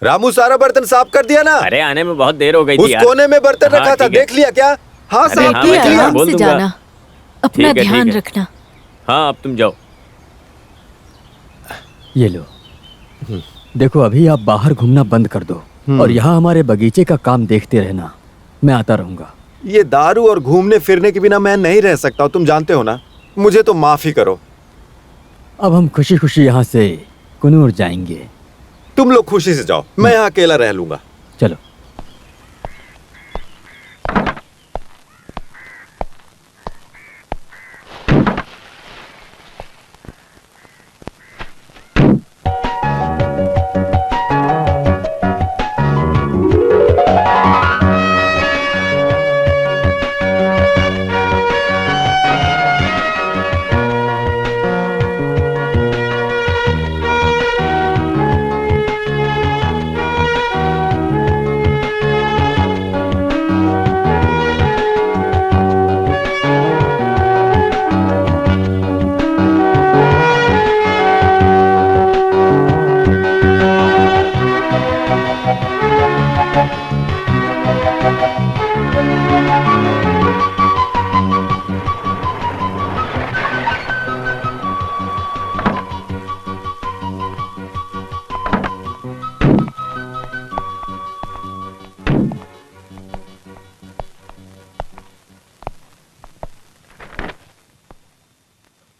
रामू सारा बर्तन साफ कर दिया ना? अरे आने में बहुत देर हो गई थी उस यार। कोने में बर्तन हाँ, रखा था, ठीक है। देख लिया क्या? हाँ अरे साहब हाँ, देख मैं लिया। आराम बोल से दूंगा। जाना, अपना ठीक है, ध्यान ठीक है। रखना। हाँ अब तुम जाओ। ये लो, देखो अभी आप बाहर घूमना बंद कर दो और यहाँ हमारे बगीचे का काम देखते रहना। मैं आता रहूंगा। ये दारू और घूमने फिरने के बिना मैं नहीं रह सकता, तुम जानते हो ना। मुझे तो माफी करो। अब हम खुशी खुशी यहाँ से कुनूर जाएंगे। तुम लोग खुशी से जाओ, मैं यहाँ अकेला रह लूंगा। चलो।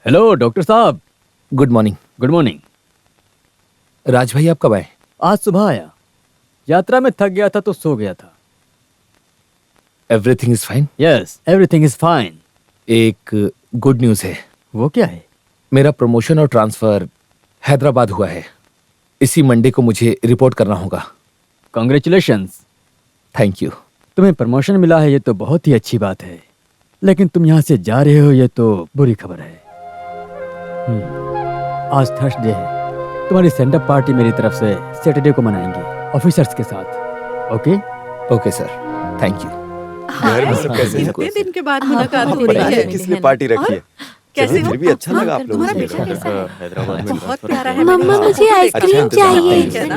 हेलो डॉक्टर साहब। Good morning. Good morning. Raj भाई आप कब आए? आज सुबह आया, यात्रा में थक गया था तो सो गया था। Everything is fine? Yes, everything is fine. एक गुड न्यूज़ है। वो क्या है? मेरा प्रमोशन और ट्रांसफर हैदराबाद हुआ है। इसी मंडे को मुझे रिपोर्ट करना होगा। कॉन्ग्रेचुलेशंस। Thank you. तुम्हें प्रमोशन मिला है, ये तो बहुत ही अच्छी बात है, लेकिन तुम यहाँ से जा रहे हो, ये तो बुरी खबर है। आज थर्सडे है, तुम्हारी सेंड अप पार्टी मेरी तरफ से सैटरडे को मनाएंगे ऑफिसर्स के साथ। Okay? Okay sir, thank you. घर में सब कैसे हैं? कितने दिन के बाद मुलाकात हो पता रही है है। किस लिए पार्टी रखी है? कैसे चलो, हो? फिर भी अच्छा लगा आप लोगों तुम्हारा से बेटा मिलकर। कैसा है? हैदराबाद में बहुत प्यारा है। मम्मा मुझे आइसक्रीम अच्छा, चाहिए। ठीक है ना?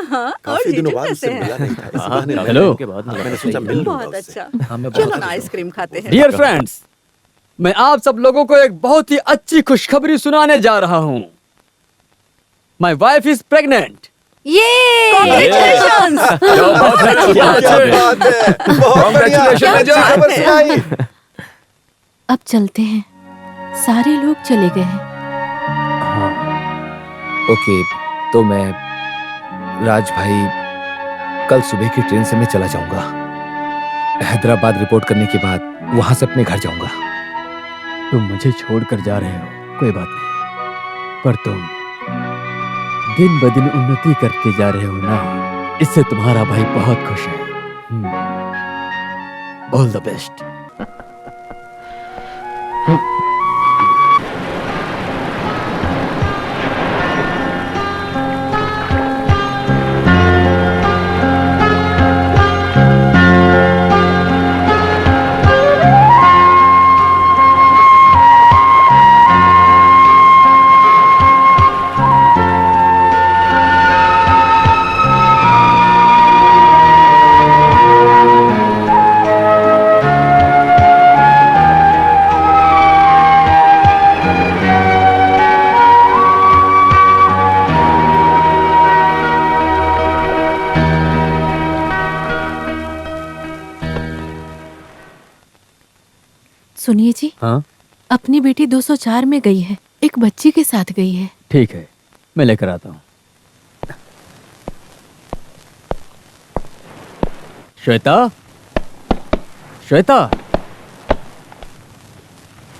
हाँ, और काफी दिनों जीजू बाद कैसे उससे हैं? मिला नहीं था, इस बहाने मिला। हेलो। मैंने सोचा मिल लूंगा बहुत उससे। अच्छा। हाँ, मैं चलो बहुत ना आइसक्रीम खाते हैं। डियर फ्रेंड्स, मैं आप सब लोगों को एक बहुत ही अच्छी खुशखबरी सुनाने जा रहा हूँ। My wife is pregnant. ये Congratulations! क्या बात है, बहुत बढ़िया, Congratulations, अच्छी खबर सुनाई। अब चलते हैं, सारे लोग चले गए हैं। ओके, तो मैं राज भाई कल सुबह की ट्रेन से मैं चला जाऊंगा। हैदराबाद रिपोर्ट करने के बाद वहां से अपने घर जाऊंगा। तुम मुझे छोड़कर जा रहे हो, कोई बात नहीं, पर तुम दिन ब दिन उन्नति करते जा रहे हो ना, इससे तुम्हारा भाई बहुत खुश है। All the best. सुनिए जी, हाँ अपनी बेटी 204 में गई है, एक बच्ची के साथ गई है। ठीक है, मैं लेकर आता हूँ। Shweta, Shweta,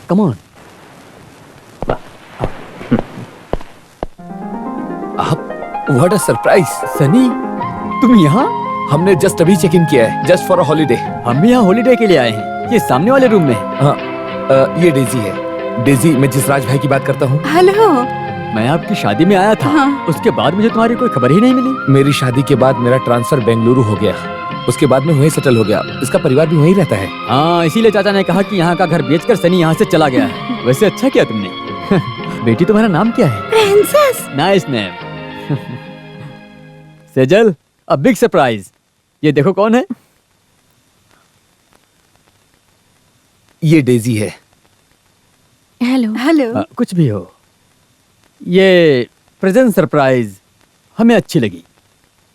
come on. आप, व्हाट अ सरप्राइज। सनी, तुम यहाँ? हमने जस्ट अभी चेक इन किया है, जस्ट फॉर अ हॉलीडे। हम भी यहाँ हॉलीडे के लिए आए हैं। ये सामने वाले रूम में है। हाँ, ये डेजी है। डेजी, मैं जिस राज भाई की बात करता हूँ। हेलो। मैं आपकी शादी में आया था, हाँ। उसके बाद मुझे तुम्हारी कोई खबर ही नहीं मिली। मेरी शादी के बाद मेरा ट्रांसफर बेंगलुरु हो गया, उसके बाद मैं वहीं सेटल हो गया। इसका परिवार भी वहीं रहता है। हाँ, इसीलिए चाचा ने कहा कि यहाँ का घर बेचकर सनी यहाँ से चला गया है। वैसे अच्छा किया तुमने। बेटी, तुम्हारा नाम क्या है? Princess. Nice name. Sejal, a big surprise. ये देखो कौन है। ये डेजी है। हेलो। हेलो। कुछ भी हो, ये प्रेजेंट सरप्राइज हमें अच्छी लगी।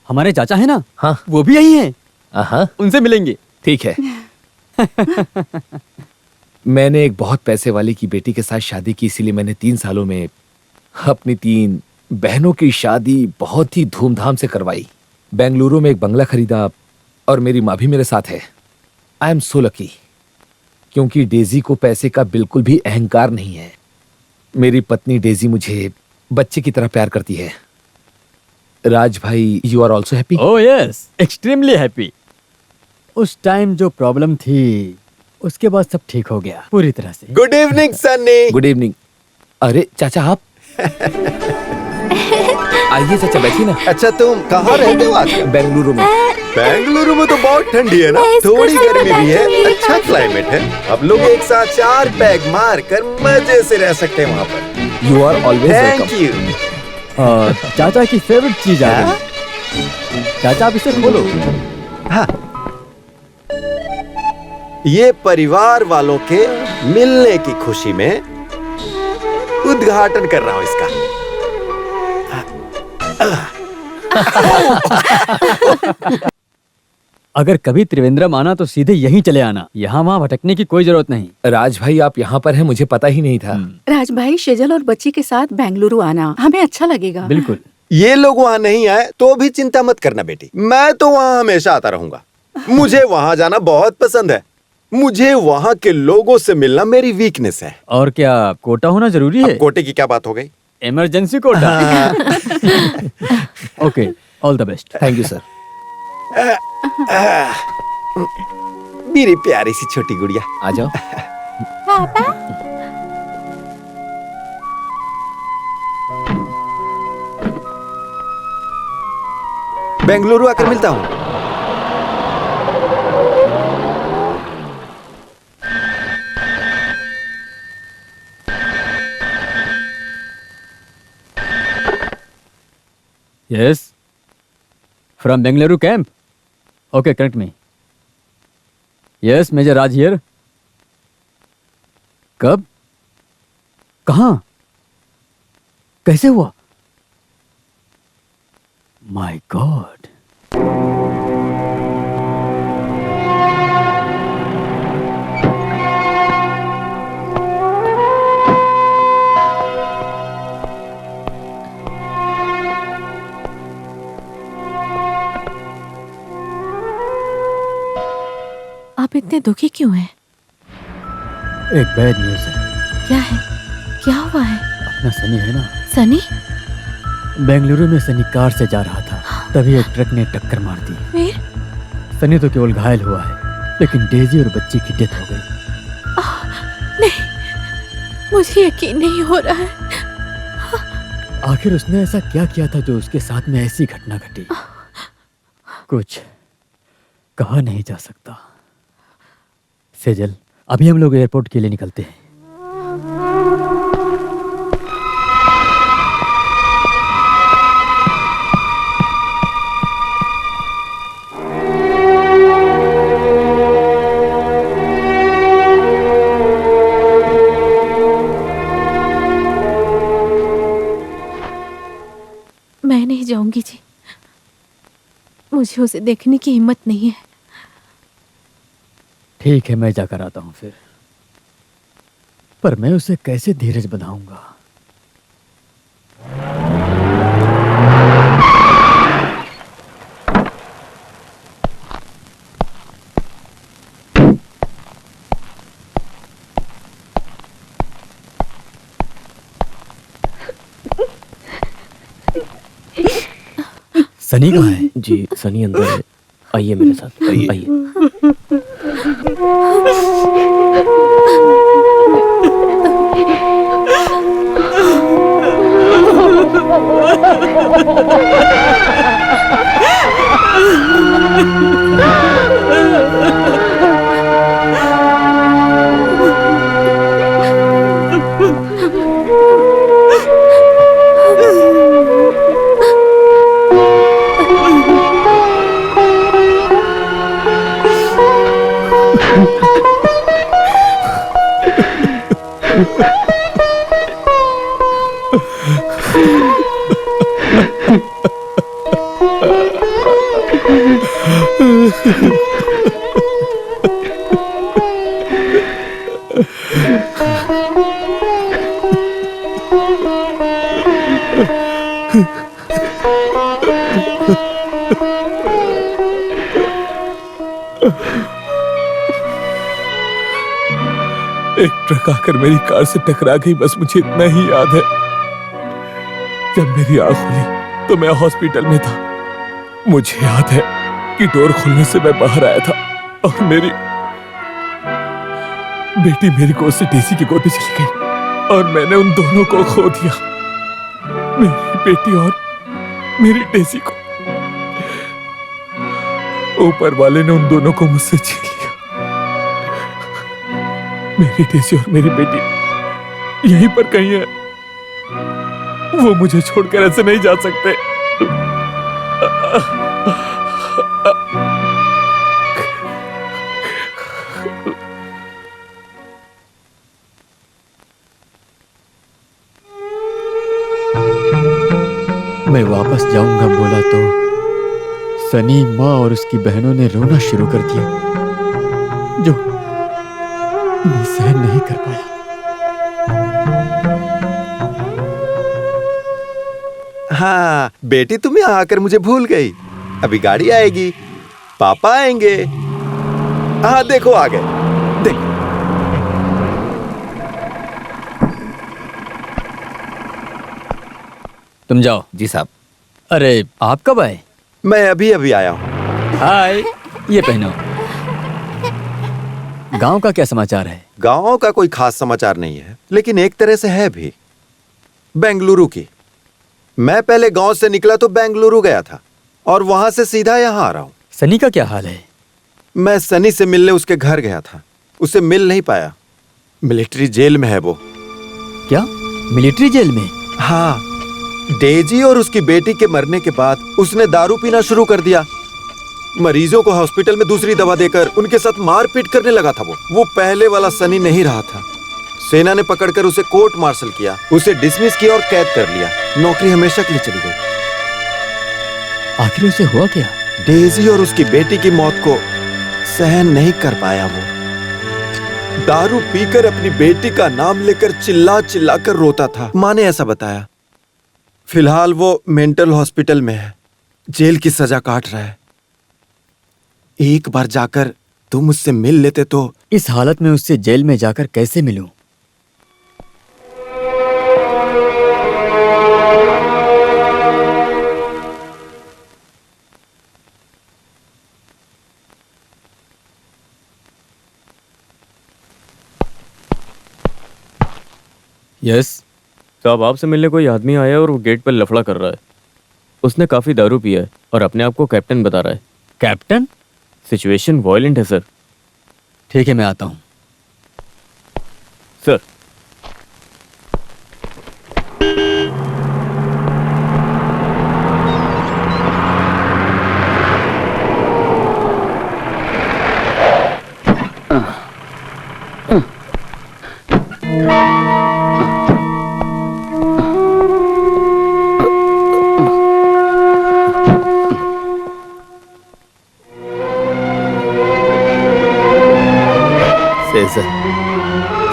हमारे चाचा है ना, हाँ। वो भी यही हैं। हाँ, उनसे मिलेंगे। ठीक है। मैंने एक बहुत पैसे वाले की बेटी के साथ शादी की, इसीलिए मैंने 3 सालों में अपनी 3 बहनों की शादी बहुत ही धूमधाम से करवाई। बेंगलुरु में एक बंगला खरीदा और मेरी माँ भी मेरे साथ है। आई एम सो लकी, क्योंकि डेजी को पैसे का बिल्कुल भी अहंकार नहीं है। मेरी पत्नी डेजी मुझे बच्चे की तरह प्यार करती है। राज भाई, you are also happy? Oh yes, extremely happy. उस टाइम जो प्रॉब्लम थी, उसके बाद सब ठीक हो गया पूरी तरह से। Good evening Sunny. Good evening. अरे चाचा आप आइए चाचा, बैठिए ना। अच्छा, तुम कहाँ रहते हो आजकल? बेंगलुरु में। बेंगलुरु में तो बहुत ठंडी है ना, थोड़ी गर्मी भी है, अच्छा क्लाइमेट है। अब लोग एक साथ 4 पैग मार कर मजे से रह सकते हैं वहाँ पर। You are always thank welcome. You. और चाचा की फेवरेट चीज आ गई। चाचा आप इसे खोलो। हाँ, ये परिवार वालों के मिलने की खुशी में उद्घाटन कर रहा हूँ इसका। अगर कभी त्रिवेंद्रम आना तो सीधे यहीं चले आना, यहाँ वहाँ भटकने की कोई जरूरत नहीं। राज भाई आप यहाँ पर हैं, मुझे पता ही नहीं था। राज भाई, शेजल और बच्ची के साथ बेंगलुरु आना हमें अच्छा लगेगा। बिल्कुल। ये लोग वहाँ नहीं आए तो भी चिंता मत करना बेटी, मैं तो वहाँ हमेशा आता रहूंगा। मुझे वहाँ जाना बहुत पसंद है। मुझे वहाँ के लोगों से मिलना मेरी वीकनेस है। और क्या कोटा होना जरूरी है? अब कोटे की क्या बात हो गई? Emergency quota. Okay, all the best. Thank you sir. मेरी प्यारी सी छोटी गुड़िया, आ जाओ। बेंगलुरु आकर मिलता हूँ। Yes, from Bengaluru camp. Okay, correct me. Yes, major Raj here. कब? कहाँ? कैसे हुआ? My god. आप इतने दुखी क्यों हैं? एक बैड न्यूज है। क्या है? क्या हुआ है? अपना सनी है ना, सनी? बेंगलुरु में सनी कार से जा रहा था, तभी एक ट्रक ने टक्कर मार दी। फिर? सनी तो केवल घायल हुआ है, लेकिन डेजी और बच्ची की डेथ हो गई। नहीं, मुझे यकीन नहीं हो रहा है। आखिर उसने ऐसा क्या किया था जो उसके साथ में ऐसी घटना घटी? कुछ कहा नहीं जा सकता। सेजल, अभी हम लोग एयरपोर्ट के लिए निकलते हैं। मैं नहीं जाऊंगी जी, मुझे उसे देखने की हिम्मत नहीं है। ठीक है, मैं जाकर आता हूं फिर। पर मैं उसे कैसे धीरज बंधाऊंगा? सनी कहाँ है? जी सनी अंदर है, आइए मेरे साथ, आइए। एक ट्रक आकर मेरी कार से टकरा गई, बस मुझे इतना ही याद है। जब मेरी आंख खुली तो मैं हॉस्पिटल में था। मुझे याद है कि डोर खुलने से मैं बाहर आया था और मेरी बेटी मेरी गोद से डेजी की गोद में चली गई और मैंने उन दोनों को खो दिया, मेरी बेटी और मेरी डेजी को। ऊपर वाले ने उन दोनों को मुझसे छीन लिया। मेरी डेजी और मेरी बेटी यहीं पर कहीं है। वो मुझे छोड़कर ऐसे नहीं जा सकते। मैं वापस जाऊंगा बोला तो सनी, माँ और उसकी बहनों ने रोना शुरू कर दिया, जो मैं सहन नहीं कर पाया। हाँ बेटी, तुम यहाँ आकर मुझे भूल गई। अभी गाड़ी आएगी, पापा आएंगे। हाँ देखो आ गए, देखो। तुम जाओ। जी साहब। अरे आप कब आए? मैं अभी अभी आया हूँ। हाय, ये पहनो। गांव का क्या समाचार है? गांव का कोई खास समाचार नहीं है, लेकिन एक तरह से है भी। बेंगलुरु की। मैं पहले गांव से निकला तो बेंगलुरु गया था और वहां से सीधा यहाँ आ रहा हूँ। सनी का क्या हाल है? मैं सनी से मिलने उसके घर गया था, उसे मिल नहीं पाया। मिलिट्री जेल में है वो। क्या मिलिट्री जेल में? हाँ, डेजी और उसकी बेटी के मरने के बाद उसने दारू पीना शुरू कर दिया। मरीजों को हॉस्पिटल में दूसरी दवा देकर उनके साथ मारपीट करने लगा था। वो पहले वाला सनी नहीं रहा था। सेना ने पकड़कर उसे कोर्ट मार्शल किया, उसे डिसमिस किया और कैद कर लिया। नौकरी हमेशा के लिए चली गई। आखिर उसे हुआ क्या? डेजी और उसकी बेटी की मौत को सहन नहीं कर पाया। वो दारू पीकर अपनी बेटी का नाम लेकर चिल्ला चिल्ला कर रोता था। माँ ने ऐसा बताया। फिलहाल वो मेंटल हॉस्पिटल में है, जेल की सजा काट रहा है। एक बार जाकर तुम उससे मिल लेते तो। इस हालत में उससे जेल में जाकर कैसे मिलूं? यस साहब, आपसे मिलने कोई आदमी आया और वो गेट पर लफड़ा कर रहा है। उसने काफी दारू पिया है और अपने आप को कैप्टन बता रहा है। कैप्टन? सिचुएशन वायलेंट है सर। ठीक है, मैं आता हूं। सर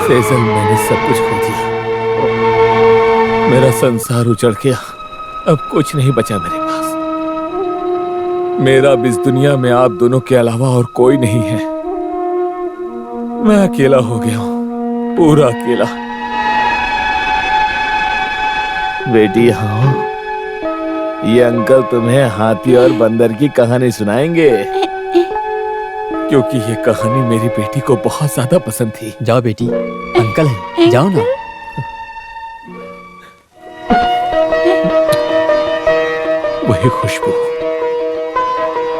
सेजल, मैंने सब कुछ खो दिया। मेरा संसार उजड़ गया। अब कुछ नहीं बचा मेरे पास। मेरा अब इस दुनिया में आप दोनों के अलावा और कोई नहीं है। मैं अकेला हो गया हूँ, पूरा अकेला। बेटी, हाँ, ये अंकल तुम्हें हाथी और बंदर की कहानी सुनाएंगे, क्योंकि ये कहानी मेरी बेटी को बहुत ज्यादा पसंद थी। जाओ बेटी, अंकल है, जाओ ना। वही खुशबू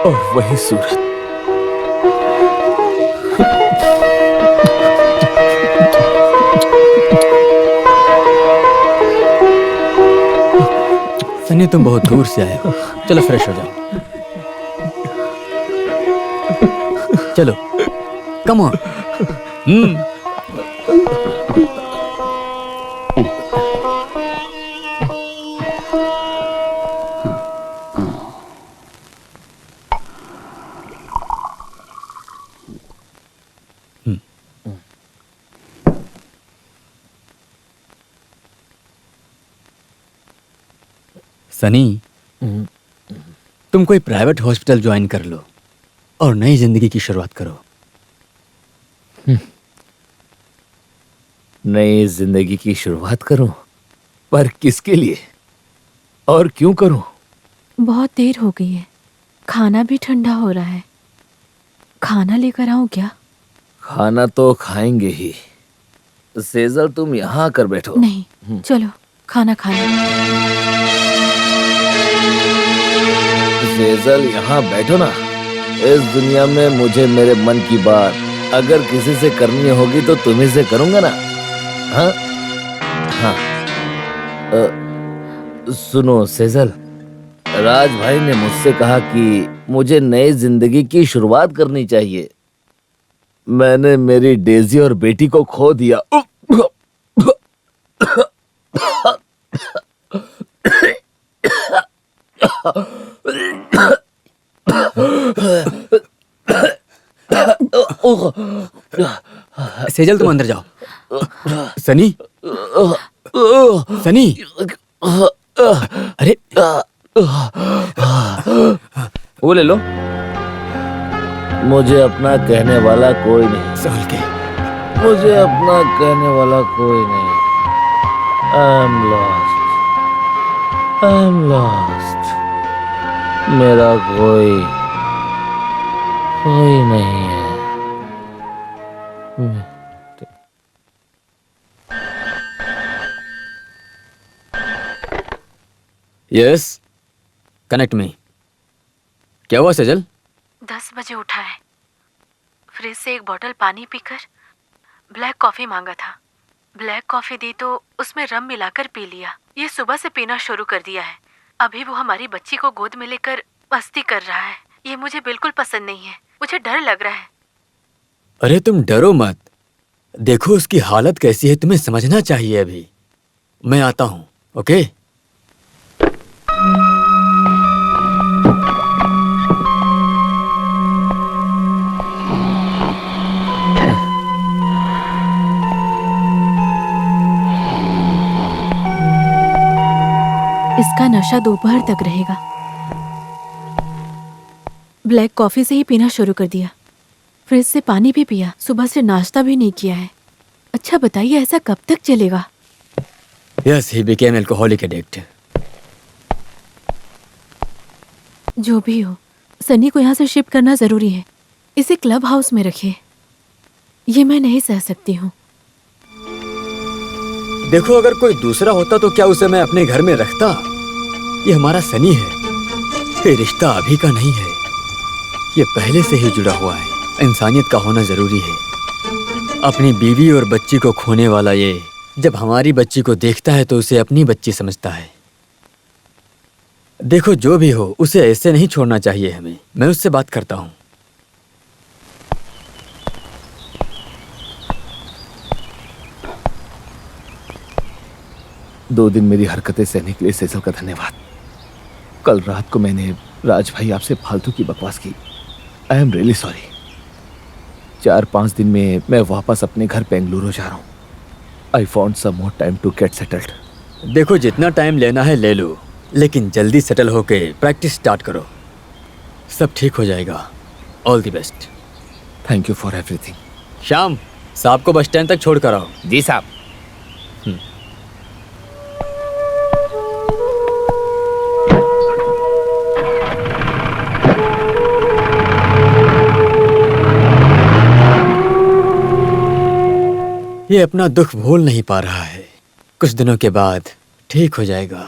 और वही सूरत। सनी, तुम बहुत दूर से आए हो, चलो फ्रेश हो जाओ। चलो, कम ऑन। सनी, तुम कोई प्राइवेट हॉस्पिटल ज्वाइन कर लो और नई जिंदगी की शुरुआत करो। नई जिंदगी की शुरुआत करूं, पर किसके लिए और क्यों करूं? बहुत देर हो गई है, खाना भी ठंडा हो रहा है। खाना लेकर आऊं क्या? खाना तो खाएंगे ही। सेजल, तुम यहाँ आकर बैठो। नहीं, चलो खाना खाने। सेजल, यहाँ बैठो ना। इस दुनिया में मुझे मेरे मन की बात अगर किसी से करनी होगी तो तुम्ही से करूंगा ना। हाँ हाँ। सुनो सेजल, राज भाई ने मुझसे कहा कि मुझे नई जिंदगी की शुरुआत करनी चाहिए। मैंने मेरी डेजी और बेटी को खो दिया। सेजल, तुम अंदर जाओ। सनी, सनी, अरे वो ले लो। मुझे अपना कहने वाला कोई नहीं। संभल के। मुझे अपना कहने वाला कोई नहीं। I am lost, I am lost. मेरा कोई नहीं है। Yes, connect me. क्या हुआ सेजल? 10 बजे उठा है, फ्रिज से एक बोतल पानी पीकर ब्लैक कॉफी मांगा था। ब्लैक कॉफी दी तो उसमें रम मिलाकर पी लिया। ये सुबह से पीना शुरू कर दिया है। अभी वो हमारी बच्ची को गोद में लेकर मस्ती कर रहा है। ये मुझे बिल्कुल पसंद नहीं है, मुझे डर लग रहा है। अरे तुम डरो मत, देखो उसकी हालत कैसी है, तुम्हें समझना चाहिए। अभी मैं आता हूं, ओके? इसका नशा दोपहर तक रहेगा। ब्लैक कॉफी से ही पीना शुरू कर दिया, फ्रिज से पानी भी पिया, सुबह से नाश्ता भी नहीं किया है। अच्छा बताइए, ऐसा कब तक चलेगा? Yes, he became alcoholic addict. जो भी हो, सनी को यहाँ से शिफ्ट करना जरूरी है। इसे क्लब हाउस में रखिए, ये मैं नहीं सह सकती हूँ। देखो, अगर कोई दूसरा होता तो क्या उसे मैं अपने घर में रखता? ये हमारा सनी है, ये रिश्ता अभी का नहीं है, ये पहले से ही जुड़ा हुआ है। इंसानियत का होना जरूरी है। अपनी बीवी और बच्ची को खोने वाला ये जब हमारी बच्ची को देखता है तो उसे अपनी बच्ची समझता है। देखो, जो भी हो, उसे ऐसे नहीं छोड़ना चाहिए हमें। मैं उससे बात करता हूँ। दो दिन मेरी हरकतें सहने के लिए सेजल का धन्यवाद। कल रात को मैंने राज भाई आपसे फालतू की बकवास की। I am really sorry. 4-5 दिन में मैं वापस अपने घर बेंगलुरु जा रहा हूँ। I want some more time to get settled. देखो, जितना टाइम लेना है ले लो, लेकिन जल्दी सेटल होके प्रैक्टिस स्टार्ट करो। सब ठीक हो जाएगा। All the best. Thank you for everything. शाम, साहब को बस स्टैंड तक छोड़ कर आओ। जी साहब। ये अपना दुख भूल नहीं पा रहा है। कुछ दिनों के बाद ठीक हो जाएगा।